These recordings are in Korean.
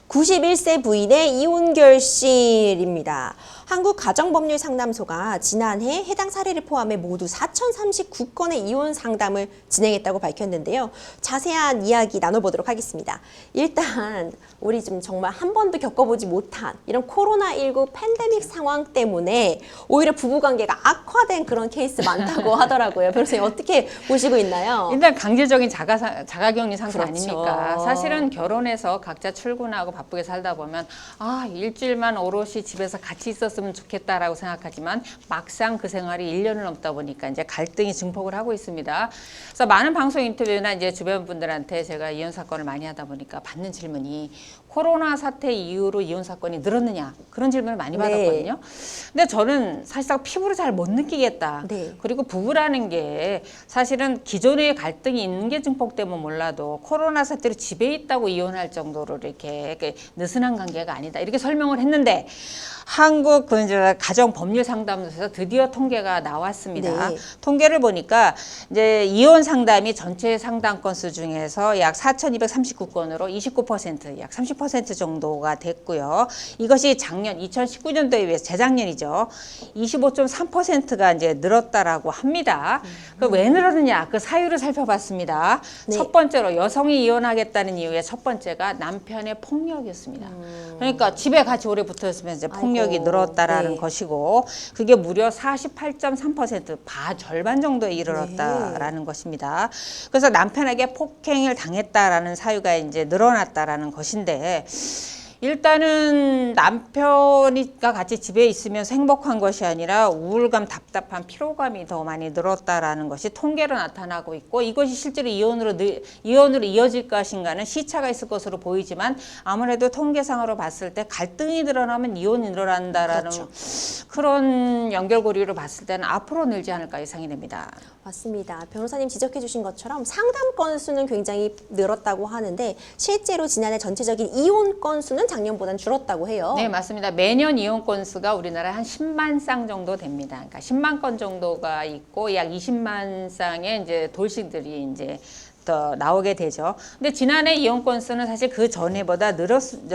91세 부인의 이혼 결실입니다. 한국가정법률상담소가 지난해 해당 사례를 포함해 모두 4,039건의 이혼 상담을 진행했다고 밝혔는데요. 자세한 이야기 나눠보도록 하겠습니다. 일단 우리 좀 정말 한 번도 겪어보지 못한 이런 코로나19 팬데믹 상황 때문에 오히려 부부관계가 악화된 그런 케이스 많다고 하더라고요. 변호사님 어떻게 보시고 있나요? 일단 강제적인 자가격리 상태 그렇죠. 아닙니까? 사실은 결혼해서 각자 출근하고 바쁘게 살다 보면 일주일만 오롯이 집에서 같이 있었으면 좋겠다라고 생각하지만 막상 그 생활이 1년을 넘다 보니까 이제 갈등이 증폭을 하고 있습니다. 그래서 많은 방송 인터뷰나 이제 주변 분들한테 제가 이혼 사건을 많이 하다 보니까 받는 질문이 코로나 사태 이후로 이혼 사건이 늘었느냐 그런 질문을 많이 받았거든요. 근데 저는 사실상 피부로 잘 못 느끼겠다. 그리고 부부라는 게 사실은 기존의 갈등이 있는 게 증폭되면 몰라도 코로나 사태로 집에 있다고 이혼할 정도로 이렇게 느슨한 관계가 아니다. 이렇게 설명을 했는데 한국 가정법률상담소에서 드디어 통계가 나왔습니다. 통계를 보니까 이제 이혼 상담이 전체 상담 건수 중에서 약 4,239건으로 29%, 약 30% 정도가 됐고요. 이것이 작년 2019년도에 비해서 재작년이죠. 25.3%가 이제 늘었다라고 합니다. 왜 늘었느냐? 그 사유를 살펴봤습니다. 첫 번째로 여성이 이혼하겠다는 이유의 첫 번째가 남편의 폭력이었습니다. 그러니까 집에 같이 오래 붙어 있으면 이제 폭력이 늘었다라는 것이고 그게 무려 48.3% 절반 정도에 이르렀다라는 것입니다. 그래서 남편에게 폭행을 당했다라는 사유가 이제 늘어났다라는 것인데 일단은 남편이가 같이 집에 있으면서 행복한 것이 아니라 우울감, 답답한 피로감이 더 많이 늘었다라는 것이 통계로 나타나고 있고 이것이 실제로 이혼으로 이어질 것인가는 시차가 있을 것으로 보이지만 아무래도 통계상으로 봤을 때 갈등이 늘어나면 이혼이 늘어난다라는 그런 연결고리로 봤을 때는 앞으로 늘지 않을까 예상이 됩니다. 맞습니다. 변호사님 지적해 주신 것처럼 상담 건수는 굉장히 늘었다고 하는데 실제로 지난해 전체적인 이혼 건수는 작년보다는 줄었다고 해요. 네, 맞습니다. 매년 이혼 건수가 우리나라에 한 10만 쌍 정도 됩니다. 그러니까 10만 건 정도가 있고 약 20만 쌍의 이제 돌싱들이 이제 더 나오게 되죠. 근데 지난해 이혼 건수는 사실 그 전해보다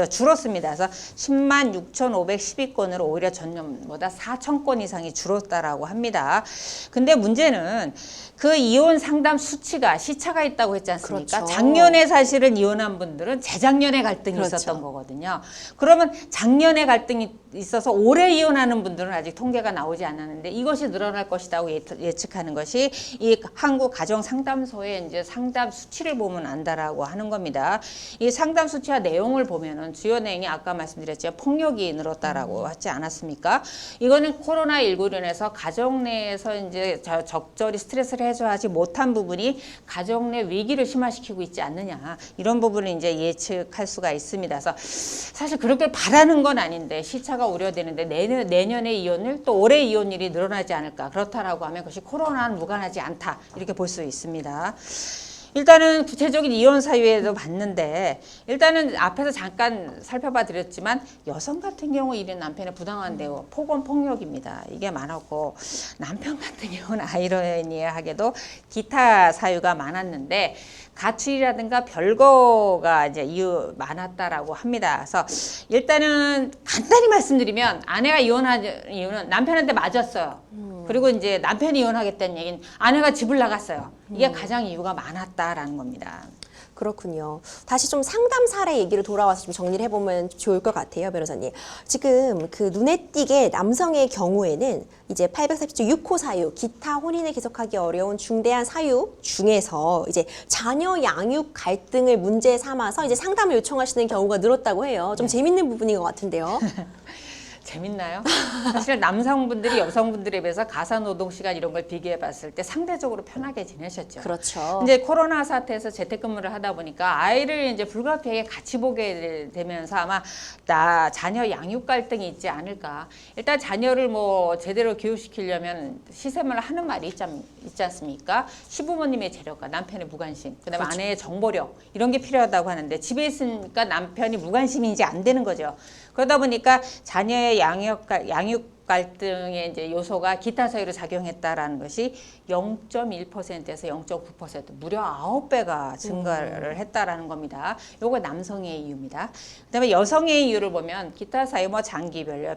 줄었습니다. 그래서 10만 6,512건으로 오히려 전년보다 4,000건 이상이 줄었다라고 합니다. 근데 문제는 그 이혼 상담 수치가 시차가 있다고 했지 않습니까? 작년에 사실은 이혼한 분들은 재작년에 갈등이 있었던 거거든요. 그러면 작년에 갈등이 있어서 올해 이혼하는 분들은 아직 통계가 나오지 않았는데 이것이 늘어날 것이라고 예측하는 것이 이 한국가정상담소의 이제 상담 수치를 보면 안다라고 하는 겁니다. 이 상담 수치와 내용을 보면은 주요 내용이 아까 말씀드렸죠. 폭력이 늘었다라고 하지 않았습니까? 이거는 코로나19로 인해서 가정 내에서 이제 적절히 스트레스를 해소하지 못한 부분이 가정 내 위기를 심화시키고 있지 않느냐. 이런 부분을 이제 예측할 수가 있습니다. 그래서 사실 그렇게 바라는 건 아닌데 시차가 우려되는데 내년에 이혼율 또 올해 이혼율이 늘어나지 않을까. 그렇다라고 하면 그것이 코로나는 무관하지 않다. 이렇게 볼 수 있습니다. 일단은 구체적인 이혼 사유에도 봤는데 일단은 앞에서 잠깐 살펴봐 드렸지만 여성 같은 경우 이런 남편의 부당한 대우, 폭언 폭력입니다. 이게 많았고 남편 같은 경우는 아이러니하게도 기타 사유가 많았는데 가출이라든가 별거가 이제 이유 많았다라고 합니다. 그래서 일단은 간단히 말씀드리면 아내가 이혼한 이유는 남편한테 맞았어요. 그리고 이제 남편이 이혼하겠다는 얘기는 아내가 집을 나갔어요. 이게 가장 이유가 많았다라는 겁니다. 그렇군요. 다시 좀 상담 사례 얘기를 돌아와서 좀 정리를 해보면 좋을 것 같아요, 변호사님. 지금 그 눈에 띄게 남성의 경우에는 이제 840조 6호 사유, 기타 혼인을 계속하기 어려운 중대한 사유 중에서 이제 자녀 양육 갈등을 문제 삼아서 이제 상담을 요청하시는 경우가 늘었다고 해요. 좀 재밌는 부분인 것 같은데요. 재밌나요? 사실 남성분들이 여성분들에 비해서 가사노동 시간 이런 걸 비교해 봤을 때 상대적으로 편하게 지내셨죠. 그렇죠. 이제 코로나 사태에서 재택근무를 하다 보니까 아이를 이제 불가피하게 같이 보게 되면서 아마 자녀 양육 갈등이 있지 않을까. 일단 자녀를 뭐 제대로 교육시키려면 시샘을 하는 말이 있지 않습니까? 시부모님의 재력과 남편의 무관심, 그다음에 아내의 정보력 이런 게 필요하다고 하는데 집에 있으니까 남편이 무관심인지 안 되는 거죠. 그러다 보니까 자녀의 양육 갈등의 이제 요소가 기타 사유로 작용했다라는 것이 0.1%에서 0.9% 무려 9배가 증가를 했다라는 겁니다. 요거 남성의 이유입니다. 그다음에 여성의 이유를 보면 기타 사유 뭐 장기별요,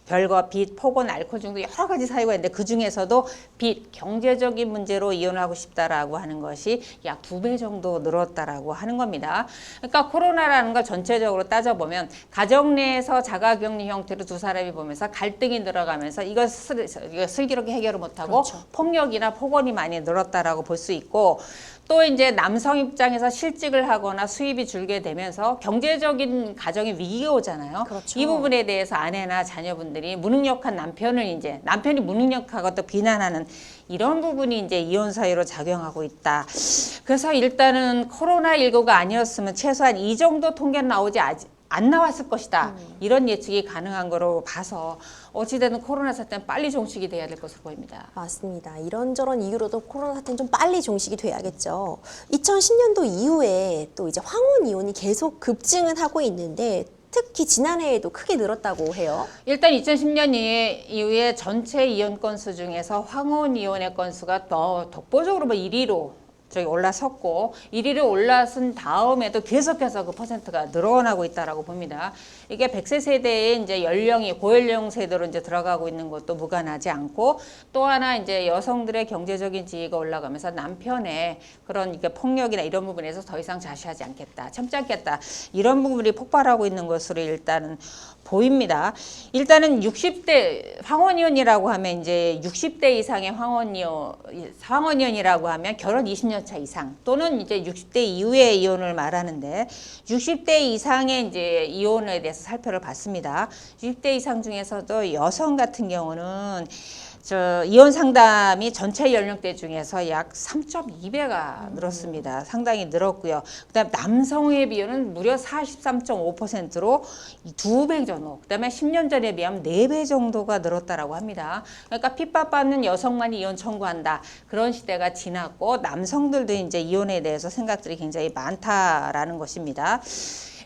별거, 빚, 폭언, 알코올 중독 여러 가지 사유가 있는데 그 중에서도 빚, 경제적인 문제로 이혼을 하고 싶다라고 하는 것이 약 2배 정도 늘었다라고 하는 겁니다. 그러니까 코로나라는 걸 전체적으로 따져보면 가정 내에서 자가격리 형태로 두 사람이 보면서 갈등이 늘어가면서 이걸 슬기롭게 해결을 못하고 그렇죠. 폭력이나 폭언이 많이 늘었다라고 볼 수 있고 또 이제 남성 입장에서 실직을 하거나 수입이 줄게 되면서 경제적인 가정에 위기가 오잖아요. 그렇죠. 이 부분에 대해서 아내나 자녀분들이 무능력한 남편을 이제 남편이 무능력하고 또 비난하는 이런 부분이 이제 이혼 사유로 작용하고 있다. 그래서 일단은 코로나19가 아니었으면 최소한 이 정도 통계는 나오지 안 나왔을 것이다. 이런 예측이 가능한 거로 봐서 어찌되든 코로나 사태는 빨리 종식이 돼야 될 것으로 보입니다. 맞습니다. 이런저런 이유로도 코로나 사태는 좀 빨리 종식이 돼야겠죠. 2010년도 이후에 또 이제 황혼 이혼이 계속 급증은 하고 있는데 특히 지난해에도 크게 늘었다고 해요. 일단 2010년 이후에 전체 이혼 건수 중에서 황혼 이혼의 건수가 더 독보적으로 1위로 올라섰고 1위로 올라선 다음에도 계속해서 그 퍼센트가 늘어나고 있다라고 봅니다. 이게 100세 세대의 이제 연령이 고연령 세대로 이제 들어가고 있는 것도 무관하지 않고 또 하나 이제 여성들의 경제적인 지위가 올라가면서 남편의 그런 이게 폭력이나 이런 부분에서 더 이상 자시하지 않겠다, 참지 않겠다 이런 부분이 폭발하고 있는 것으로 일단은 보입니다. 일단은 60대 황혼이혼이라고 하면 이제 60대 이상의 황혼이혼이라고 하면 결혼 20년 차 이상 또는 이제 60대 이후의 이혼을 말하는데 60대 이상의 이제 이혼에 대해서 살펴를 봤습니다. 60대 이상 중에서도 여성 같은 경우는 이혼 상담이 전체 연령대 중에서 약 3.2배가 늘었습니다. 상당히 늘었고요. 그다음 남성의 비율은 무려 43.5%로 2배 정도. 그다음에 10년 전에 비하면 4배 정도가 늘었다라고 합니다. 그러니까 핍박받는 여성만이 이혼 청구한다. 그런 시대가 지났고 남성들도 이제 이혼에 대해서 생각들이 굉장히 많다라는 것입니다.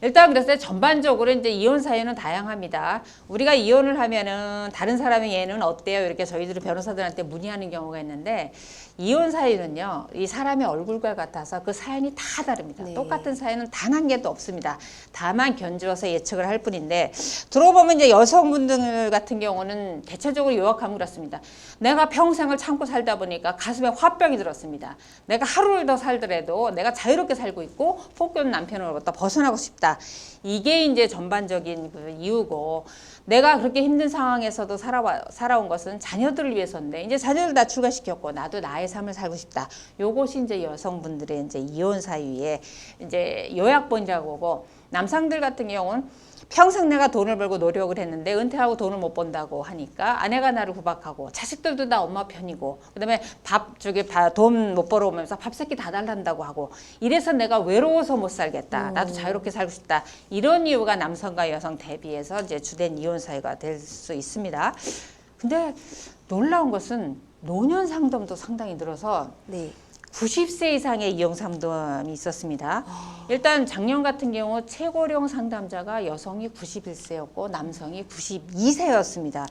일단 그래서 전반적으로 이제 이혼 사유는 다양합니다. 우리가 이혼을 하면은 다른 사람의 얘는 어때요? 이렇게 저희들이 변호사들한테 문의하는 경우가 있는데 이혼 사유는요, 이 사람의 얼굴과 같아서 그 사연이 다 다릅니다. 네. 똑같은 사연은 단 한 개도 없습니다. 다만 견주어서 예측을 할 뿐인데 들어보면 이제 여성분들 같은 경우는 대체적으로 요약하면 그렇습니다. 내가 평생을 참고 살다 보니까 가슴에 화병이 들었습니다. 내가 하루를 더 살더라도 내가 자유롭게 살고 있고 폭군 남편으로부터 벗어나고 싶다. 이게 이제 전반적인 그 이유고 내가 그렇게 힘든 상황에서도 살아온 것은 자녀들을 위해서인데 이제 자녀들 다 출가시켰고 나도 나의 삶을 살고 싶다. 요것이 이제 여성분들의 이제 이혼 사유의 이제 요약본이라고 보고 남성들 같은 경우는 평생 내가 돈을 벌고 노력을 했는데 은퇴하고 돈을 못 번다고 하니까 아내가 나를 구박하고 자식들도 다 엄마 편이고 그다음에 돈 못 벌어오면서 밥 세끼 다 달란다고 하고 이래서 내가 외로워서 못 살겠다. 나도 자유롭게 살고 싶다. 이런 이유가 남성과 여성 대비해서 이제 주된 이혼 사유가 될 수 있습니다. 근데 놀라운 것은 노년 상담도 상당히 늘어서 네. 90세 이상의 이혼 상담이 있었습니다. 일단 작년 같은 경우 최고령 상담자가 여성이 91세였고 남성이 92세였습니다.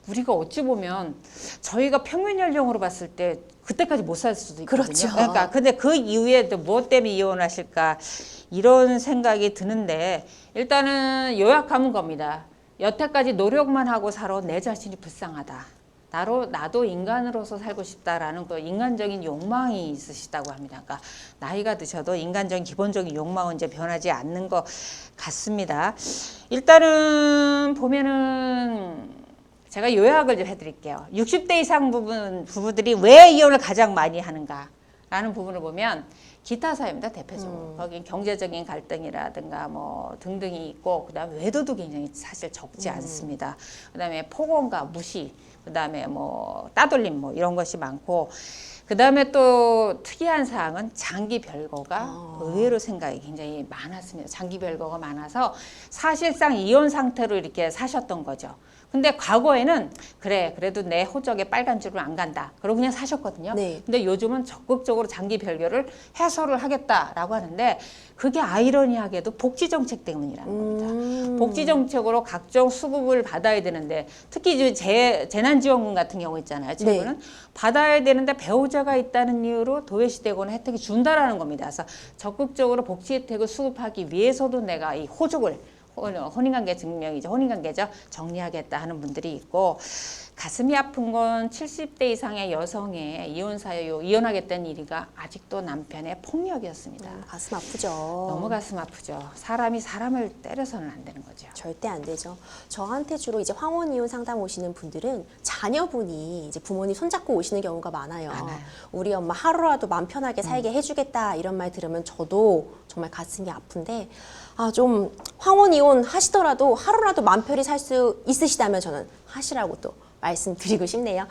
우리가 어찌 보면 저희가 평균 연령으로 봤을 때 그때까지 못 살 수도 있거든요. 그렇죠. 그러니까 근데 그 이후에 또 무엇 때문에 이혼하실까 이런 생각이 드는데 일단은 요약하면 겁니다. 여태까지 노력만 하고 살아온 내 자신이 불쌍하다. 나도 인간으로서 살고 싶다라는 그 인간적인 욕망이 있으시다고 합니다. 그러니까 나이가 드셔도 인간적인 기본적인 욕망은 이제 변하지 않는 것 같습니다. 일단은 보면은 제가 요약을 좀 해드릴게요. 60대 이상 부부들이 왜 이혼을 가장 많이 하는가라는 부분을 보면 기타 사유입니다. 대표적으로. 거긴 경제적인 갈등이라든가 뭐 등등이 있고 그다음에 외도도 굉장히 사실 적지 않습니다. 그다음에 폭언과 무시 그다음에 뭐 따돌림 뭐 이런 것이 많고 그다음에 또 특이한 사항은 장기 별거가 의외로 생각이 굉장히 많았습니다. 장기 별거가 많아서 사실상 이혼 상태로 이렇게 사셨던 거죠. 근데 과거에는 그래 그래도 내 호적에 빨간 줄은 안 간다. 그러고 그냥 사셨거든요. 네. 근데 요즘은 적극적으로 장기 별개를 해소를 하겠다라고 하는데 그게 아이러니하게도 복지 정책 때문이라는 겁니다. 복지 정책으로 각종 수급을 받아야 되는데 특히 이제 재난지원금 같은 경우 있잖아요. 지금은 받아야 되는데 배우자가 있다는 이유로 도외시되거나 혜택이 준다라는 겁니다. 그래서 적극적으로 복지 혜택을 수급하기 위해서도 내가 이 호적을 혼인관계 증명이죠. 혼인관계죠. 정리하겠다 하는 분들이 있고 가슴이 아픈 건 70대 이상의 여성의 이혼 사유, 이혼하겠다는 일이가 아직도 남편의 폭력이었습니다. 가슴 아프죠. 너무 가슴 아프죠. 사람이 사람을 때려서는 안 되는 거죠. 절대 안 되죠. 저한테 주로 이제 황혼 이혼 상담 오시는 분들은 자녀분이 이제 부모님 손잡고 오시는 경우가 많아요. 우리 엄마 하루라도 마음 편하게 살게 해주겠다 이런 말 들으면 저도 정말 가슴이 아픈데 좀 황혼 이혼 하시더라도 하루라도 마음 편히 살 수 있으시다면 저는 하시라고 또 말씀드리고 싶네요.